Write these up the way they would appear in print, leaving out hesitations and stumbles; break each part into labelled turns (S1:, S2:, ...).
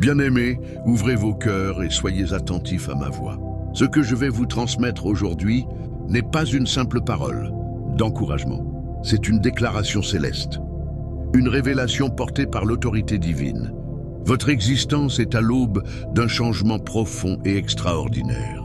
S1: Bien-aimés, ouvrez vos cœurs et soyez attentifs à ma voix. Ce que je vais vous transmettre aujourd'hui n'est pas une simple parole d'encouragement. C'est une déclaration céleste, une révélation portée par l'autorité divine. Votre existence est à l'aube d'un changement profond et extraordinaire.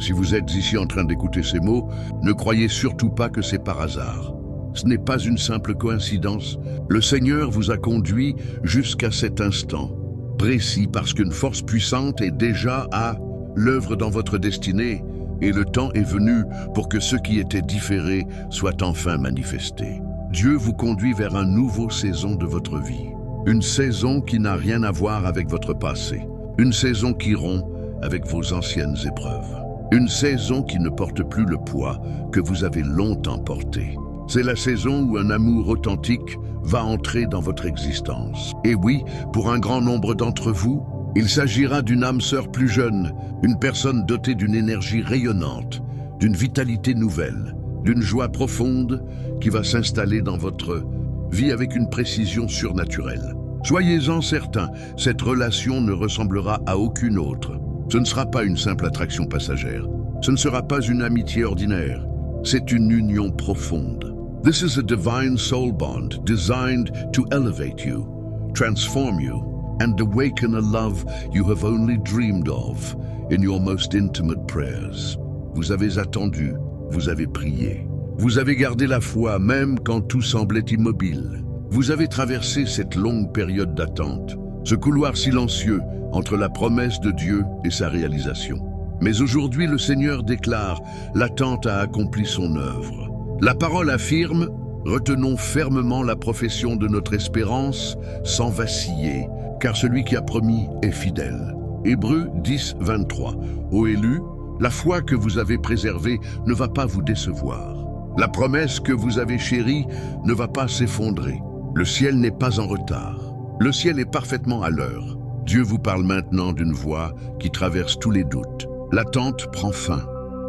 S1: Si vous êtes ici en train d'écouter ces mots, ne croyez surtout pas que c'est par hasard. Ce n'est pas une simple coïncidence. Le Seigneur vous a conduit jusqu'à cet instant précis parce qu'une force puissante est déjà à l'œuvre dans votre destinée et le temps est venu pour que ce qui était différé soit enfin manifesté. Dieu vous conduit vers une nouvelle saison de votre vie. Une saison qui n'a rien à voir avec votre passé. Une saison qui rompt avec vos anciennes épreuves. Une saison qui ne porte plus le poids que vous avez longtemps porté. C'est la saison où un amour authentique va entrer dans votre existence. Et oui, pour un grand nombre d'entre vous, il s'agira d'une âme sœur plus jeune, une personne dotée d'une énergie rayonnante, d'une vitalité nouvelle, d'une joie profonde qui va s'installer dans votre vie avec une précision surnaturelle. Soyez-en certains, cette relation ne ressemblera à aucune autre. Ce ne sera pas une simple attraction passagère. Ce ne sera pas une amitié ordinaire. C'est une union profonde. This is a divine soul bond designed to elevate you, transform you, and awaken a love you have only dreamed of in your most intimate prayers. Vous avez attendu, vous avez prié. Vous avez gardé la foi même quand tout semblait immobile. Vous avez traversé cette longue période d'attente, ce couloir silencieux entre la promesse de Dieu et sa réalisation. Mais aujourd'hui, le Seigneur déclare, l'attente a accompli son œuvre. La parole affirme, retenons fermement la profession de notre espérance sans vaciller, car celui qui a promis est fidèle. Hébreux 10, 23. Ô élus, la foi que vous avez préservée ne va pas vous décevoir. La promesse que vous avez chérie ne va pas s'effondrer. Le ciel n'est pas en retard. Le ciel est parfaitement à l'heure. Dieu vous parle maintenant d'une voie qui traverse tous les doutes. L'attente prend fin.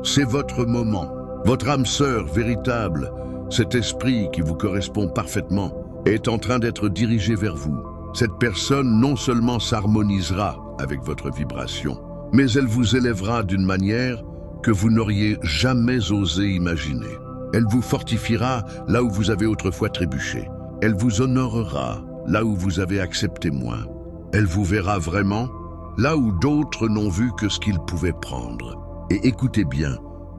S1: C'est votre moment. Votre âme sœur véritable, cet esprit qui vous correspond parfaitement, est en train d'être dirigé vers vous. Cette personne non seulement s'harmonisera avec votre vibration, mais elle vous élèvera d'une manière que vous n'auriez jamais osé imaginer. Elle vous fortifiera là où vous avez autrefois trébuché. Elle vous honorera là où vous avez accepté moins. Elle vous verra vraiment là où d'autres n'ont vu que ce qu'ils pouvaient prendre. Et écoutez bien,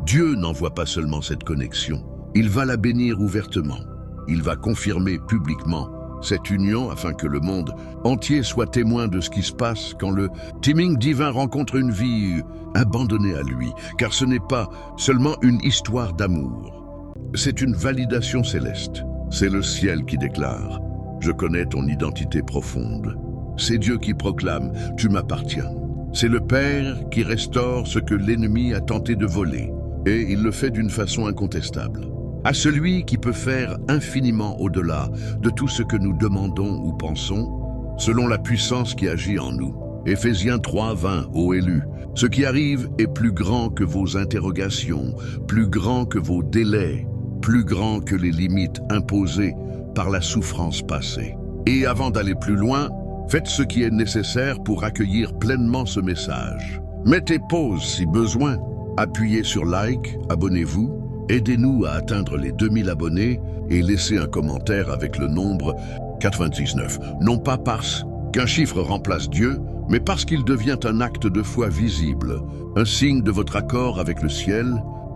S1: Dieu n'envoie pas seulement cette connexion, il va la bénir ouvertement. Il va confirmer publiquement cette union afin que le monde entier soit témoin de ce qui se passe quand le timing divin rencontre une vie abandonnée à lui, car ce n'est pas seulement une histoire d'amour. C'est une validation céleste. C'est le ciel qui déclare « Je connais ton identité profonde ». C'est Dieu qui proclame « Tu m'appartiens ». C'est le Père qui restaure ce que l'ennemi a tenté de voler. Et il le fait d'une façon incontestable. À celui qui peut faire infiniment au-delà de tout ce que nous demandons ou pensons, selon la puissance qui agit en nous. Éphésiens 3, 20, ô élus, ce qui arrive est plus grand que vos interrogations, plus grand que vos délais, plus grand que les limites imposées par la souffrance passée. Et avant d'aller plus loin, faites ce qui est nécessaire pour accueillir pleinement ce message. Mettez pause si besoin. Appuyez sur like, abonnez-vous, aidez-nous à atteindre les 2000 abonnés et laissez un commentaire avec le nombre 99. Non pas parce qu'un chiffre remplace Dieu, mais parce qu'il devient un acte de foi visible, un signe de votre accord avec le ciel,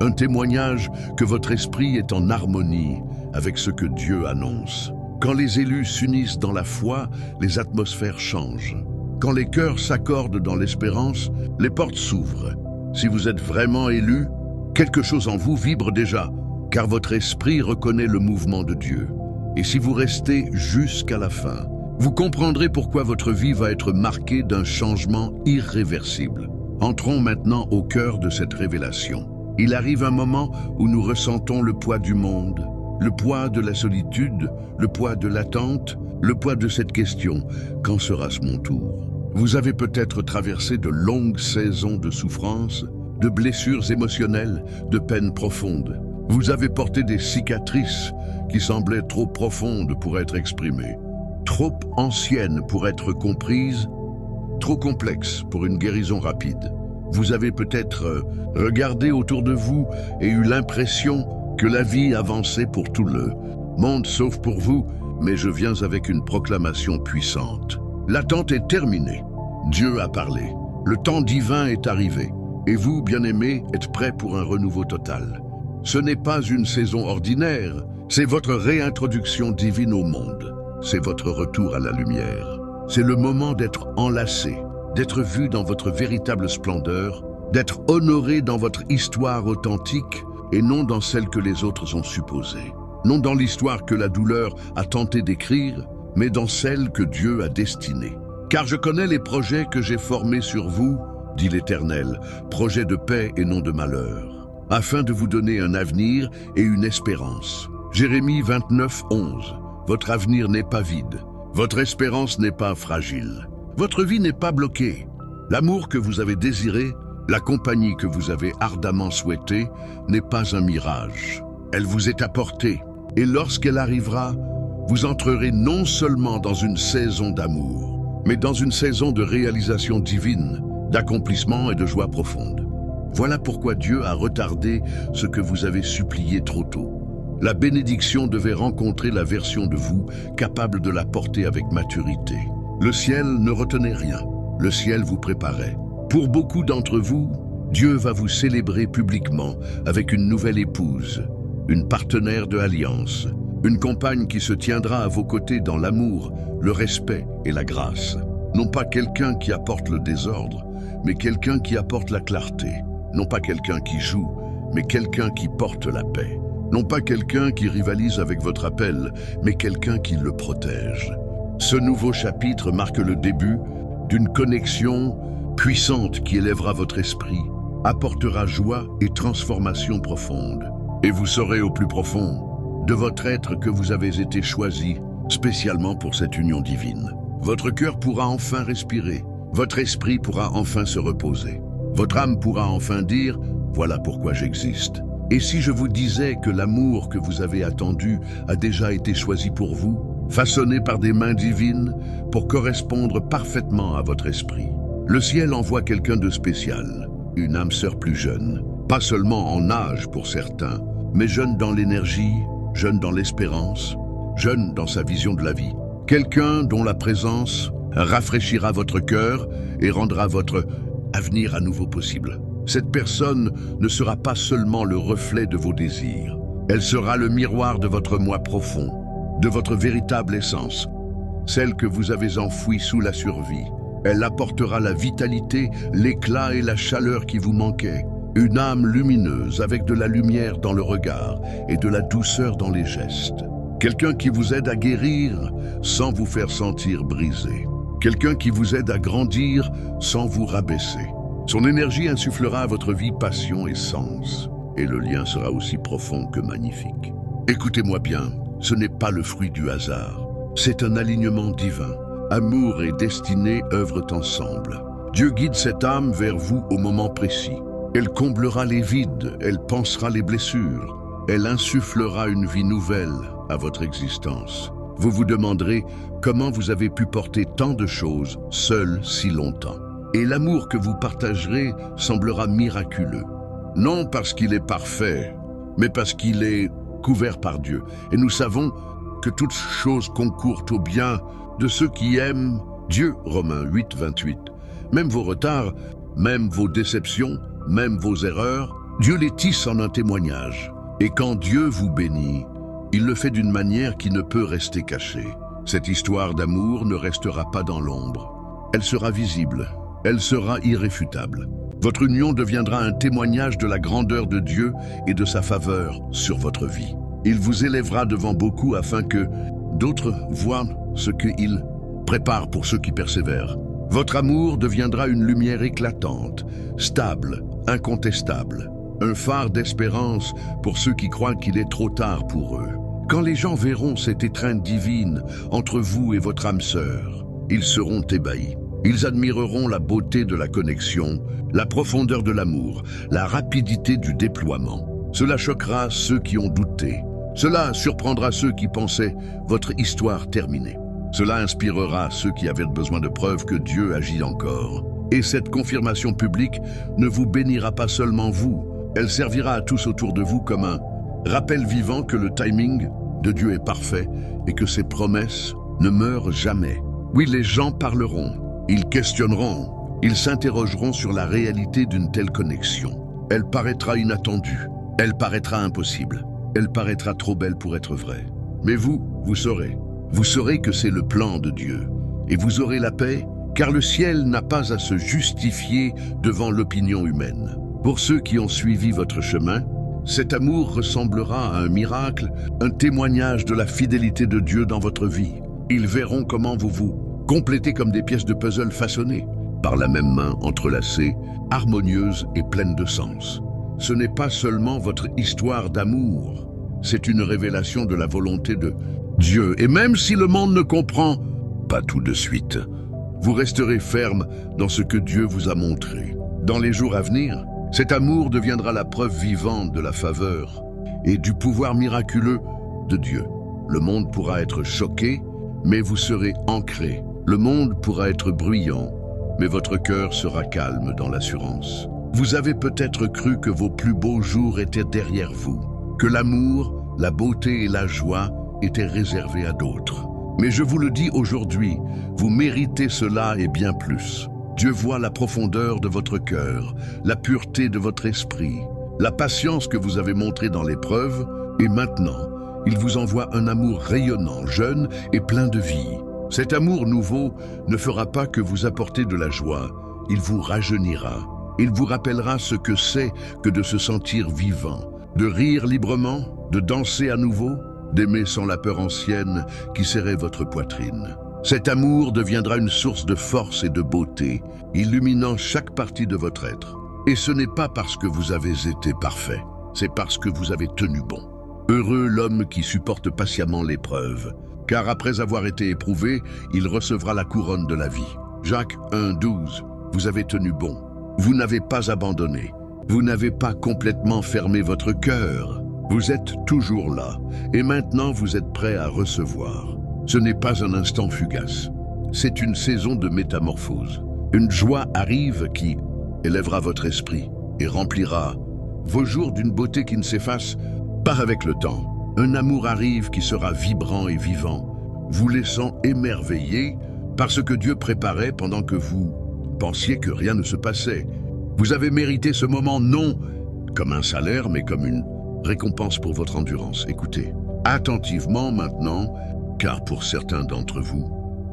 S1: un témoignage que votre esprit est en harmonie avec ce que Dieu annonce. Quand les élus s'unissent dans la foi, les atmosphères changent. Quand les cœurs s'accordent dans l'espérance, les portes s'ouvrent. Si vous êtes vraiment élu, quelque chose en vous vibre déjà, car votre esprit reconnaît le mouvement de Dieu. Et si vous restez jusqu'à la fin, vous comprendrez pourquoi votre vie va être marquée d'un changement irréversible. Entrons maintenant au cœur de cette révélation. Il arrive un moment où nous ressentons le poids du monde, le poids de la solitude, le poids de l'attente, le poids de cette question « Quand sera-ce mon tour ?» Vous avez peut-être traversé de longues saisons de souffrance, de blessures émotionnelles, de peines profondes. Vous avez porté des cicatrices qui semblaient trop profondes pour être exprimées, trop anciennes pour être comprises, trop complexe pour une guérison rapide. Vous avez peut-être regardé autour de vous et eu l'impression que la vie avançait pour tout le monde sauf pour vous, mais je viens avec une proclamation puissante. L'attente est terminée. Dieu a parlé. Le temps divin est arrivé. Et vous, bien-aimés, êtes prêts pour un renouveau total. Ce n'est pas une saison ordinaire, c'est votre réintroduction divine au monde. C'est votre retour à la lumière. C'est le moment d'être enlacé, d'être vu dans votre véritable splendeur, d'être honoré dans votre histoire authentique et non dans celle que les autres ont supposée. Non dans l'histoire que la douleur a tenté d'écrire, mais dans celle que Dieu a destinée. Car je connais les projets que j'ai formés sur vous, dit l'Éternel, projets de paix et non de malheur, afin de vous donner un avenir et une espérance. Jérémie 29, 11. Votre avenir n'est pas vide. Votre espérance n'est pas fragile. Votre vie n'est pas bloquée. L'amour que vous avez désiré, la compagnie que vous avez ardemment souhaitée, n'est pas un mirage. Elle vous est apportée. Et lorsqu'elle arrivera, vous entrerez non seulement dans une saison d'amour, mais dans une saison de réalisation divine, d'accomplissement et de joie profonde. Voilà pourquoi Dieu a retardé ce que vous avez supplié trop tôt. La bénédiction devait rencontrer la version de vous capable de la porter avec maturité. Le ciel ne retenait rien. Le ciel vous préparait. Pour beaucoup d'entre vous, Dieu va vous célébrer publiquement avec une nouvelle épouse, une partenaire de alliance, une compagne qui se tiendra à vos côtés dans l'amour, le respect et la grâce. Non pas quelqu'un qui apporte le désordre, mais quelqu'un qui apporte la clarté. Non pas quelqu'un qui joue, mais quelqu'un qui porte la paix. Non pas quelqu'un qui rivalise avec votre appel, mais quelqu'un qui le protège. Ce nouveau chapitre marque le début d'une connexion puissante qui élèvera votre esprit, apportera joie et transformation profonde. Et vous saurez au plus profond de votre être que vous avez été choisi spécialement pour cette union divine. Votre cœur pourra enfin respirer, votre esprit pourra enfin se reposer, votre âme pourra enfin dire « Voilà pourquoi j'existe ». Et si je vous disais que l'amour que vous avez attendu a déjà été choisi pour vous, façonné par des mains divines pour correspondre parfaitement à votre esprit. Le ciel envoie quelqu'un de spécial, une âme sœur plus jeune, pas seulement en âge pour certains, mais jeune dans l'énergie, jeune dans l'espérance, jeune dans sa vision de la vie. Quelqu'un dont la présence rafraîchira votre cœur et rendra votre avenir à nouveau possible. Cette personne ne sera pas seulement le reflet de vos désirs, elle sera le miroir de votre moi profond, de votre véritable essence, celle que vous avez enfouie sous la survie. Elle apportera la vitalité, l'éclat et la chaleur qui vous manquaient. Une âme lumineuse avec de la lumière dans le regard et de la douceur dans les gestes. Quelqu'un qui vous aide à guérir sans vous faire sentir brisé. Quelqu'un qui vous aide à grandir sans vous rabaisser. Son énergie insufflera à votre vie passion et sens. Et le lien sera aussi profond que magnifique. Écoutez-moi bien, ce n'est pas le fruit du hasard. C'est un alignement divin. Amour et destinée œuvrent ensemble. Dieu guide cette âme vers vous au moment précis. Elle comblera les vides, elle pansera les blessures. Elle insufflera une vie nouvelle à votre existence. Vous vous demanderez comment vous avez pu porter tant de choses seul si longtemps. Et l'amour que vous partagerez semblera miraculeux. Non parce qu'il est parfait, mais parce qu'il est couvert par Dieu. Et nous savons que toutes choses concourent au bien de ceux qui aiment Dieu. Romains 8, 28. Même vos retards, même vos déceptions, même vos erreurs, Dieu les tisse en un témoignage. Et quand Dieu vous bénit, il le fait d'une manière qui ne peut rester cachée. Cette histoire d'amour ne restera pas dans l'ombre. Elle sera visible. Elle sera irréfutable. Votre union deviendra un témoignage de la grandeur de Dieu et de sa faveur sur votre vie. Il vous élèvera devant beaucoup afin que d'autres voient ce qu'il prépare pour ceux qui persévèrent. Votre amour deviendra une lumière éclatante, stable, incontestable. Un phare d'espérance pour ceux qui croient qu'il est trop tard pour eux. Quand les gens verront cette étreinte divine entre vous et votre âme sœur, ils seront ébahis. Ils admireront la beauté de la connexion, la profondeur de l'amour, la rapidité du déploiement. Cela choquera ceux qui ont douté. Cela surprendra ceux qui pensaient votre histoire terminée. Cela inspirera ceux qui avaient besoin de preuves que Dieu agit encore. Et cette confirmation publique ne vous bénira pas seulement vous, elle servira à tous autour de vous comme un rappel vivant que le timing de Dieu est parfait et que ses promesses ne meurent jamais. Oui, les gens parleront, ils questionneront, ils s'interrogeront sur la réalité d'une telle connexion. Elle paraîtra inattendue, elle paraîtra impossible, elle paraîtra trop belle pour être vraie. Mais vous saurez que c'est le plan de Dieu. Et vous aurez la paix, car le ciel n'a pas à se justifier devant l'opinion humaine. Pour ceux qui ont suivi votre chemin, cet amour ressemblera à un miracle, un témoignage de la fidélité de Dieu dans votre vie. Ils verront comment vous vous complétez comme des pièces de puzzle façonnées par la même main entrelacée, harmonieuse et pleine de sens. Ce n'est pas seulement votre histoire d'amour, c'est une révélation de la volonté de Dieu. Et même si le monde ne comprend pas tout de suite, vous resterez ferme dans ce que Dieu vous a montré. Dans les jours à venir, cet amour deviendra la preuve vivante de la faveur et du pouvoir miraculeux de Dieu. Le monde pourra être choqué, mais vous serez ancré. Le monde pourra être bruyant, mais votre cœur sera calme dans l'assurance. Vous avez peut-être cru que vos plus beaux jours étaient derrière vous, que l'amour, la beauté et la joie étaient réservés à d'autres. Mais je vous le dis aujourd'hui, vous méritez cela et bien plus. Dieu voit la profondeur de votre cœur, la pureté de votre esprit, la patience que vous avez montrée dans l'épreuve, et maintenant, il vous envoie un amour rayonnant, jeune et plein de vie. Cet amour nouveau ne fera pas que vous apporter de la joie, il vous rajeunira. Il vous rappellera ce que c'est que de se sentir vivant, de rire librement, de danser à nouveau, d'aimer sans la peur ancienne qui serrait votre poitrine. Cet amour deviendra une source de force et de beauté, illuminant chaque partie de votre être. Et ce n'est pas parce que vous avez été parfait, c'est parce que vous avez tenu bon. Heureux l'homme qui supporte patiemment l'épreuve, car après avoir été éprouvé, il recevra la couronne de la vie. Jacques 1,12, vous avez tenu bon. Vous n'avez pas abandonné. Vous n'avez pas complètement fermé votre cœur. Vous êtes toujours là. Et maintenant, vous êtes prêt à recevoir. Ce n'est pas un instant fugace. C'est une saison de métamorphose. Une joie arrive qui élèvera votre esprit et remplira vos jours d'une beauté qui ne s'efface pas avec le temps. Un amour arrive qui sera vibrant et vivant, vous laissant émerveiller par ce que Dieu préparait pendant que vous pensiez que rien ne se passait. Vous avez mérité ce moment non comme un salaire, mais comme une récompense pour votre endurance. Écoutez attentivement maintenant, car pour certains d'entre vous,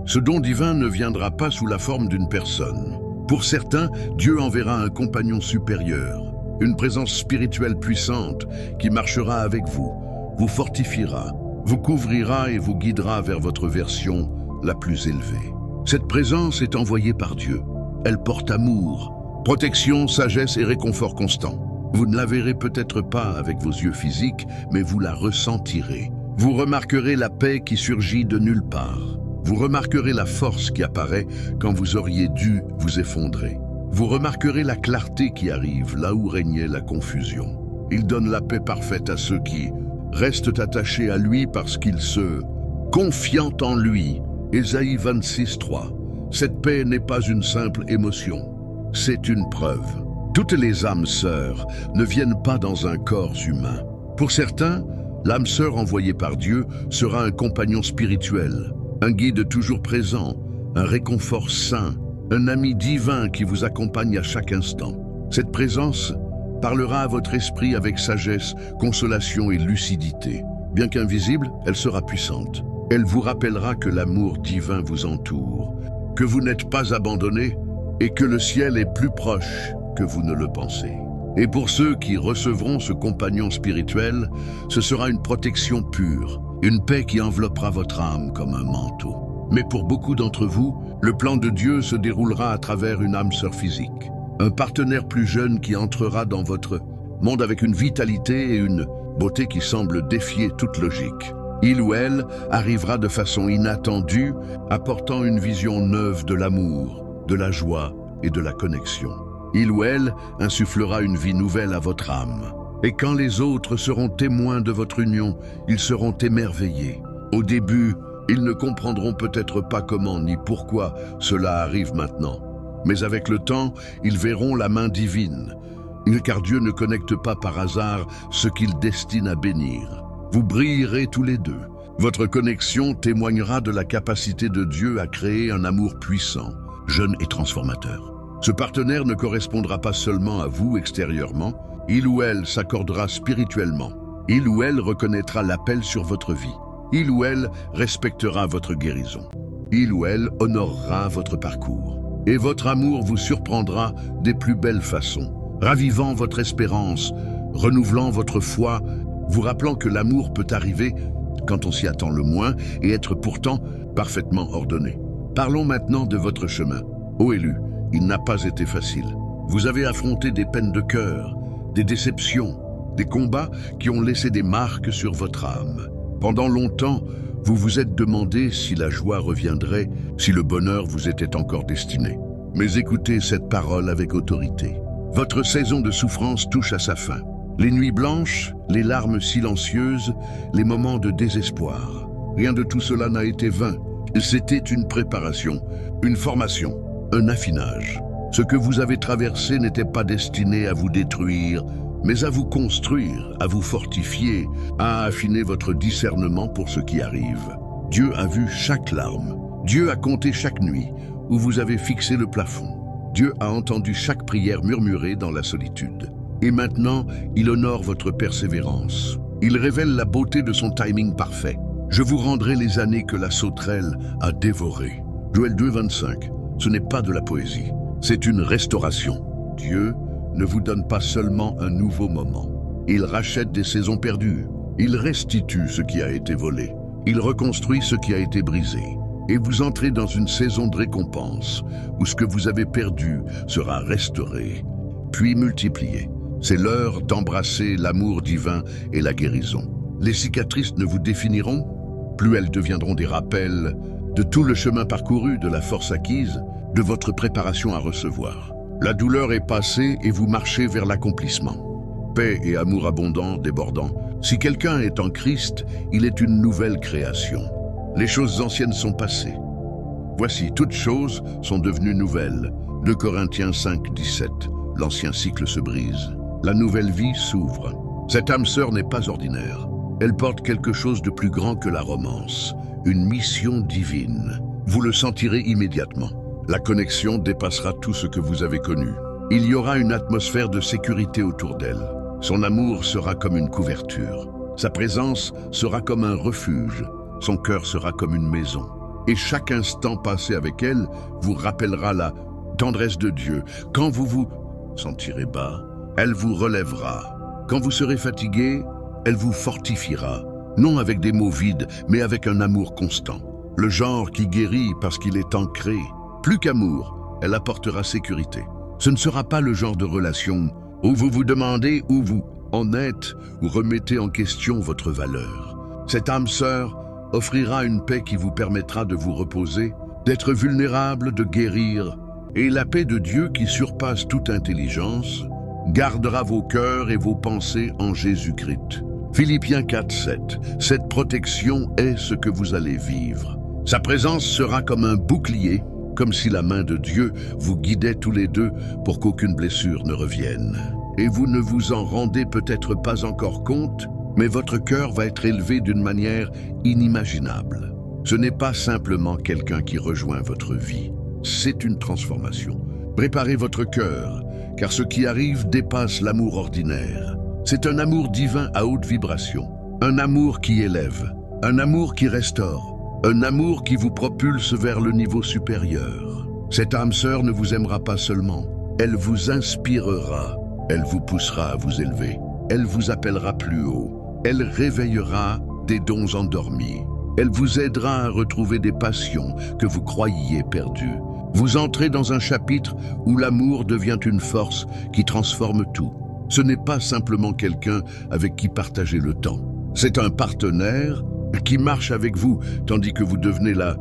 S1: ce don divin ne viendra pas sous la forme d'une personne. Pour certains, Dieu enverra un compagnon supérieur, une présence spirituelle puissante qui marchera avec vous, vous fortifiera, vous couvrira et vous guidera vers votre version la plus élevée. Cette présence est envoyée par Dieu. Elle porte amour, protection, sagesse et réconfort constant. Vous ne la verrez peut-être pas avec vos yeux physiques, mais vous la ressentirez. Vous remarquerez la paix qui surgit de nulle part. Vous remarquerez la force qui apparaît quand vous auriez dû vous effondrer. Vous remarquerez la clarté qui arrive là où régnait la confusion. Il donne la paix parfaite à ceux qui restent attachés à lui parce qu'ils se confient en lui. Ésaïe 26:3. Cette paix n'est pas une simple émotion, c'est une preuve. Toutes les âmes sœurs ne viennent pas dans un corps humain. Pour certains, l'âme sœur envoyée par Dieu sera un compagnon spirituel, un guide toujours présent, un réconfort saint, un ami divin qui vous accompagne à chaque instant. Cette présence parlera à votre esprit avec sagesse, consolation et lucidité. Bien qu'invisible, elle sera puissante. Elle vous rappellera que l'amour divin vous entoure, que vous n'êtes pas abandonné et que le ciel est plus proche que vous ne le pensez. Et pour ceux qui recevront ce compagnon spirituel, ce sera une protection pure, une paix qui enveloppera votre âme comme un manteau. Mais pour beaucoup d'entre vous, le plan de Dieu se déroulera à travers une âme sœur physique, un partenaire plus jeune qui entrera dans votre monde avec une vitalité et une beauté qui semblent défier toute logique. Il ou elle arrivera de façon inattendue, apportant une vision neuve de l'amour, de la joie et de la connexion. Il ou elle insufflera une vie nouvelle à votre âme. Et quand les autres seront témoins de votre union, ils seront émerveillés. Au début, Ils ne comprendront peut-être pas comment ni pourquoi cela arrive maintenant. Mais avec le temps, ils verront la main divine, car Dieu ne connecte pas par hasard ce qu'il destine à bénir. Vous brillerez tous les deux. Votre connexion témoignera de la capacité de Dieu à créer un amour puissant, jeune et transformateur. Ce partenaire ne correspondra pas seulement à vous extérieurement, il ou elle s'accordera spirituellement. Il ou elle reconnaîtra l'appel sur votre vie. Il ou elle respectera votre guérison. Il ou elle honorera votre parcours. Et votre amour vous surprendra des plus belles façons, ravivant votre espérance, renouvelant votre foi, vous rappelant que l'amour peut arriver quand on s'y attend le moins et être pourtant parfaitement ordonné. Parlons maintenant de votre chemin. Ô élu, il n'a pas été facile. Vous avez affronté des peines de cœur, des déceptions, des combats qui ont laissé des marques sur votre âme. Pendant longtemps, vous vous êtes demandé si la joie reviendrait, si le bonheur vous était encore destiné. Mais écoutez cette parole avec autorité. Votre saison de souffrance touche à sa fin. Les nuits blanches, les larmes silencieuses, les moments de désespoir. Rien de tout cela n'a été vain. C'était une préparation, une formation, un affinage. Ce que vous avez traversé n'était pas destiné à vous détruire, mais à vous construire, à vous fortifier, à affiner votre discernement pour ce qui arrive. Dieu a vu chaque larme. Dieu a compté chaque nuit où vous avez fixé le plafond. Dieu a entendu chaque prière murmurée dans la solitude. Et maintenant, il honore votre persévérance. Il révèle la beauté de son timing parfait. Je vous rendrai les années que la sauterelle a dévorées. Joël 2, 25. Ce n'est pas de la poésie, c'est une restauration. Dieu ne vous donne pas seulement un nouveau moment. Il rachète des saisons perdues. Il restitue ce qui a été volé. Il reconstruit ce qui a été brisé. Et vous entrez dans une saison de récompense, où ce que vous avez perdu sera restauré, puis multiplié. C'est l'heure d'embrasser l'amour divin et la guérison. Les cicatrices ne vous définiront, plus elles deviendront des rappels de tout le chemin parcouru, de la force acquise, de votre préparation à recevoir. La douleur est passée et vous marchez vers l'accomplissement. Paix et amour abondant, débordant. Si quelqu'un est en Christ, il est une nouvelle création. Les choses anciennes sont passées. Voici, toutes choses sont devenues nouvelles. 2 Corinthiens 5, 17. L'ancien cycle se brise. La nouvelle vie s'ouvre. Cette âme sœur n'est pas ordinaire. Elle porte quelque chose de plus grand que la romance. Une mission divine. Vous le sentirez immédiatement. La connexion dépassera tout ce que vous avez connu. Il y aura une atmosphère de sécurité autour d'elle. Son amour sera comme une couverture. Sa présence sera comme un refuge. Son cœur sera comme une maison. Et chaque instant passé avec elle vous rappellera la tendresse de Dieu. Quand vous vous sentirez bas, elle vous relèvera. Quand vous serez fatigué, elle vous fortifiera. Non avec des mots vides, mais avec un amour constant. Le genre qui guérit parce qu'il est ancré. Plus qu'amour, elle apportera sécurité. Ce ne sera pas le genre de relation où vous vous demandez où vous en êtes ou remettez en question votre valeur. Cette âme sœur offrira une paix qui vous permettra de vous reposer, d'être vulnérable, de guérir. Et la paix de Dieu qui surpasse toute intelligence gardera vos cœurs et vos pensées en Jésus-Christ. Philippiens 4, 7. Cette protection est ce que vous allez vivre. Sa présence sera comme un bouclier, comme si la main de Dieu vous guidait tous les deux pour qu'aucune blessure ne revienne. Et vous ne vous en rendez peut-être pas encore compte, mais votre cœur va être élevé d'une manière inimaginable. Ce n'est pas simplement quelqu'un qui rejoint votre vie, c'est une transformation. Préparez votre cœur, car ce qui arrive dépasse l'amour ordinaire. C'est un amour divin à haute vibration, un amour qui élève, un amour qui restaure, un amour qui vous propulse vers le niveau supérieur. Cette âme sœur ne vous aimera pas seulement, elle vous inspirera, elle vous poussera à vous élever, elle vous appellera plus haut, elle réveillera des dons endormis, elle vous aidera à retrouver des passions que vous croyiez perdues. Vous entrez dans un chapitre où l'amour devient une force qui transforme tout. Ce n'est pas simplement quelqu'un avec qui partager le temps. C'est un partenaire qui marche avec vous, tandis que vous devenez la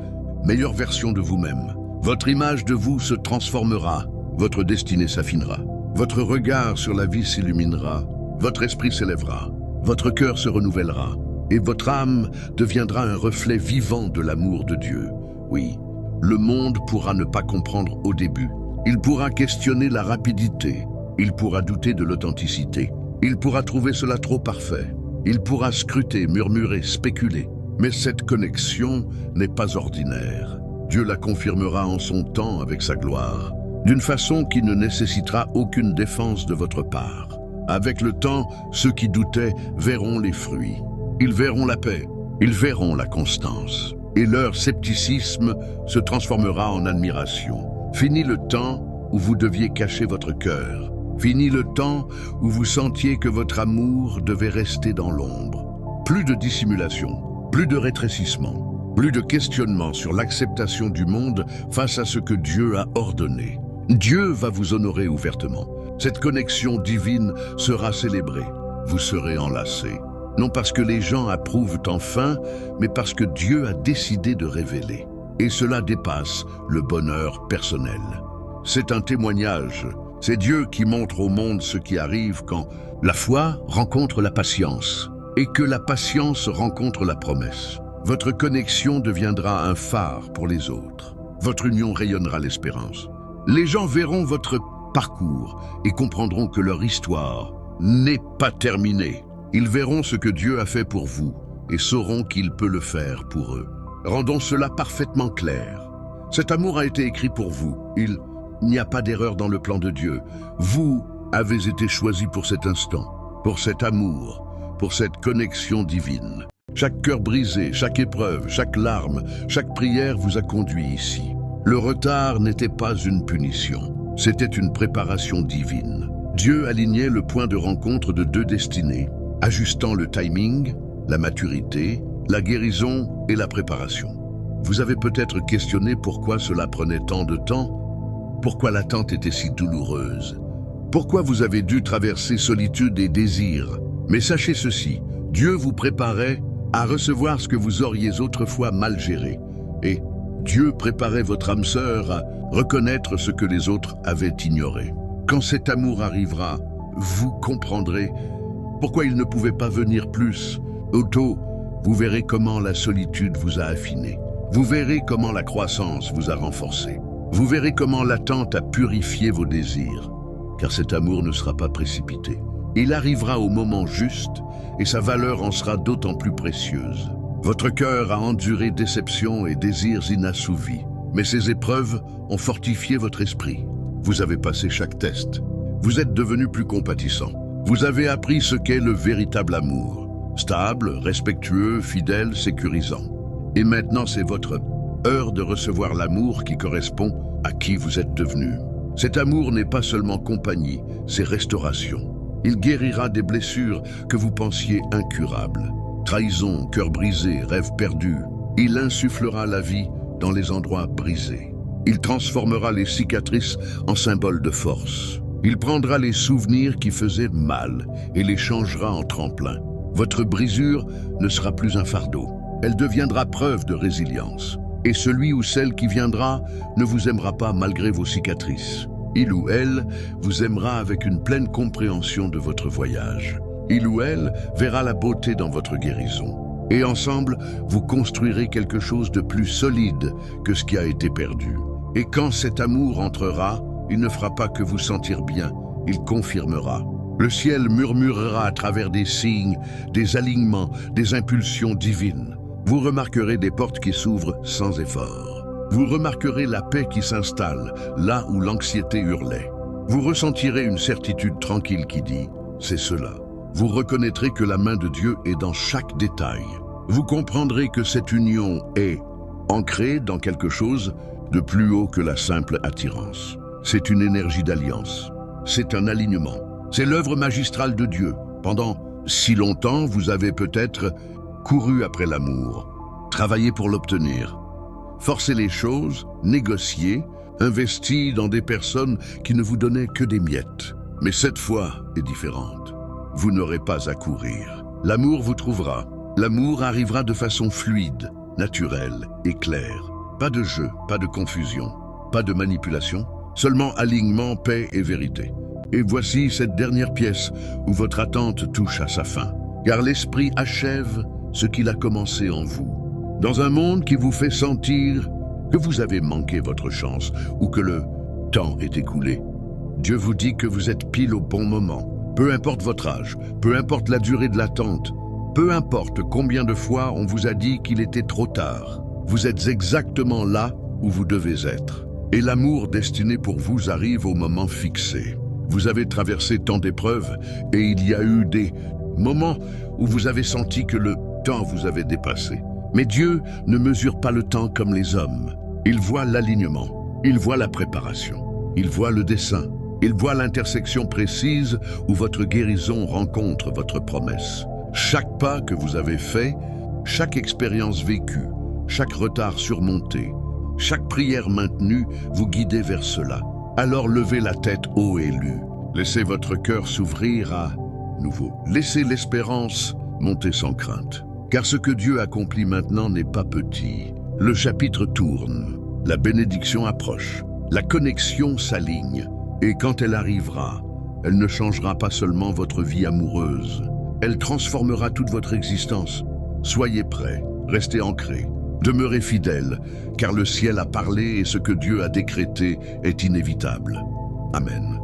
S1: meilleure version de vous-même. Votre image de vous se transformera, votre destinée s'affinera, votre regard sur la vie s'illuminera, votre esprit s'élèvera, votre cœur se renouvellera. et votre âme deviendra un reflet vivant de l'amour de Dieu. Oui, le monde pourra ne pas comprendre au début. Il pourra questionner la rapidité. Il pourra douter de l'authenticité. Il pourra trouver cela trop parfait. Il pourra scruter, murmurer, spéculer. Mais cette connexion n'est pas ordinaire. Dieu la confirmera en son temps avec sa gloire, d'une façon qui ne nécessitera aucune défense de votre part. Avec le temps, ceux qui doutaient verront les fruits. Ils verront la paix, ils verront la constance. Et leur scepticisme se transformera en admiration. Fini le temps où vous deviez cacher votre cœur. Fini le temps où vous sentiez que votre amour devait rester dans l'ombre. Plus de dissimulation, plus de rétrécissement, plus de questionnement sur l'acceptation du monde face à ce que Dieu a ordonné. Dieu va vous honorer ouvertement. Cette connexion divine sera célébrée. Vous serez enlacés. Non parce que les gens approuvent enfin, mais parce que Dieu a décidé de révéler. Et cela dépasse le bonheur personnel. C'est un témoignage. C'est Dieu qui montre au monde ce qui arrive quand la foi rencontre la patience et que la patience rencontre la promesse. Votre connexion deviendra un phare pour les autres. Votre union rayonnera l'espérance. Les gens verront votre parcours et comprendront que leur histoire n'est pas terminée. Ils verront ce que Dieu a fait pour vous et sauront qu'il peut le faire pour eux. Rendons cela parfaitement clair. Cet amour a été écrit pour vous. Il n'y a pas d'erreur dans le plan de Dieu. Vous avez été choisis pour cet instant, pour cet amour, pour cette connexion divine. Chaque cœur brisé, chaque épreuve, chaque larme, chaque prière vous a conduit ici. Le retard n'était pas une punition, c'était une préparation divine. Dieu alignait le point de rencontre de deux destinées, ajustant le timing, la maturité, la guérison et la préparation. Vous avez peut-être questionné pourquoi cela prenait tant de temps, pourquoi l'attente était si douloureuse, pourquoi vous avez dû traverser solitude et désir. Mais sachez ceci, Dieu vous préparait à recevoir ce que vous auriez autrefois mal géré. Et Dieu préparait votre âme sœur à reconnaître ce que les autres avaient ignoré. Quand cet amour arrivera, vous comprendrez pourquoi il ne pouvait pas venir plus. Auto, vous verrez comment la solitude vous a affiné. Vous verrez comment la croissance vous a renforcé. Vous verrez comment l'attente a purifié vos désirs. Car cet amour ne sera pas précipité. Il arrivera au moment juste et sa valeur en sera d'autant plus précieuse. Votre cœur a enduré déceptions et désirs inassouvis, mais ces épreuves ont fortifié votre esprit. Vous avez passé chaque test. Vous êtes devenu plus compatissant. Vous avez appris ce qu'est le véritable amour. Stable, respectueux, fidèle, sécurisant. Et maintenant, c'est votre heure de recevoir l'amour qui correspond à qui vous êtes devenu. Cet amour n'est pas seulement compagnie, c'est restauration. Il guérira des blessures que vous pensiez incurables. Trahison, cœur brisé, rêve perdu. Il insufflera la vie dans les endroits brisés. Il transformera les cicatrices en symboles de force. Il prendra les souvenirs qui faisaient mal et les changera en tremplin. Votre brisure ne sera plus un fardeau. Elle deviendra preuve de résilience. Et celui ou celle qui viendra ne vous aimera pas malgré vos cicatrices. Il ou elle vous aimera avec une pleine compréhension de votre voyage. Il ou elle verra la beauté dans votre guérison. Et ensemble, vous construirez quelque chose de plus solide que ce qui a été perdu. Et quand cet amour entrera, il ne fera pas que vous sentir bien, il confirmera. Le ciel murmurera à travers des signes, des alignements, des impulsions divines. Vous remarquerez des portes qui s'ouvrent sans effort. Vous remarquerez la paix qui s'installe là où l'anxiété hurlait. Vous ressentirez une certitude tranquille qui dit « c'est cela ». Vous reconnaîtrez que la main de Dieu est dans chaque détail. Vous comprendrez que cette union est ancrée dans quelque chose de plus haut que la simple attirance. C'est une énergie d'alliance. C'est un alignement. C'est l'œuvre magistrale de Dieu. Pendant si longtemps, vous avez peut-être couru après l'amour, travaillé pour l'obtenir, forcé les choses, négocié, investi dans des personnes qui ne vous donnaient que des miettes. Mais cette fois est différente. Vous n'aurez pas à courir. L'amour vous trouvera. L'amour arrivera de façon fluide, naturelle et claire. Pas de jeu, pas de confusion, pas de manipulation, seulement alignement, paix et vérité. Et voici cette dernière pièce où votre attente touche à sa fin. Car l'Esprit achève ce qu'il a commencé en vous. Dans un monde qui vous fait sentir que vous avez manqué votre chance ou que le temps est écoulé, Dieu vous dit que vous êtes pile au bon moment. Peu importe votre âge, peu importe la durée de l'attente, peu importe combien de fois on vous a dit qu'il était trop tard, vous êtes exactement là où vous devez être. Et l'amour destiné pour vous arrive au moment fixé. Vous avez traversé tant d'épreuves et il y a eu des moments où vous avez senti que le temps vous avait dépassé. Mais Dieu ne mesure pas le temps comme les hommes. Il voit l'alignement, il voit la préparation, il voit le dessein, il voit l'intersection précise où votre guérison rencontre votre promesse. Chaque pas que vous avez fait, chaque expérience vécue, chaque retard surmonté, chaque prière maintenue vous guidez vers cela. Alors levez la tête haut et lu. Laissez votre cœur s'ouvrir à nouveau. Laissez l'espérance monter sans crainte. Car ce que Dieu accomplit maintenant n'est pas petit. Le chapitre tourne, la bénédiction approche, la connexion s'aligne. Et quand elle arrivera, elle ne changera pas seulement votre vie amoureuse, elle transformera toute votre existence. Soyez prêts, restez ancrés, demeurez fidèles, car le ciel a parlé et ce que Dieu a décrété est inévitable. Amen.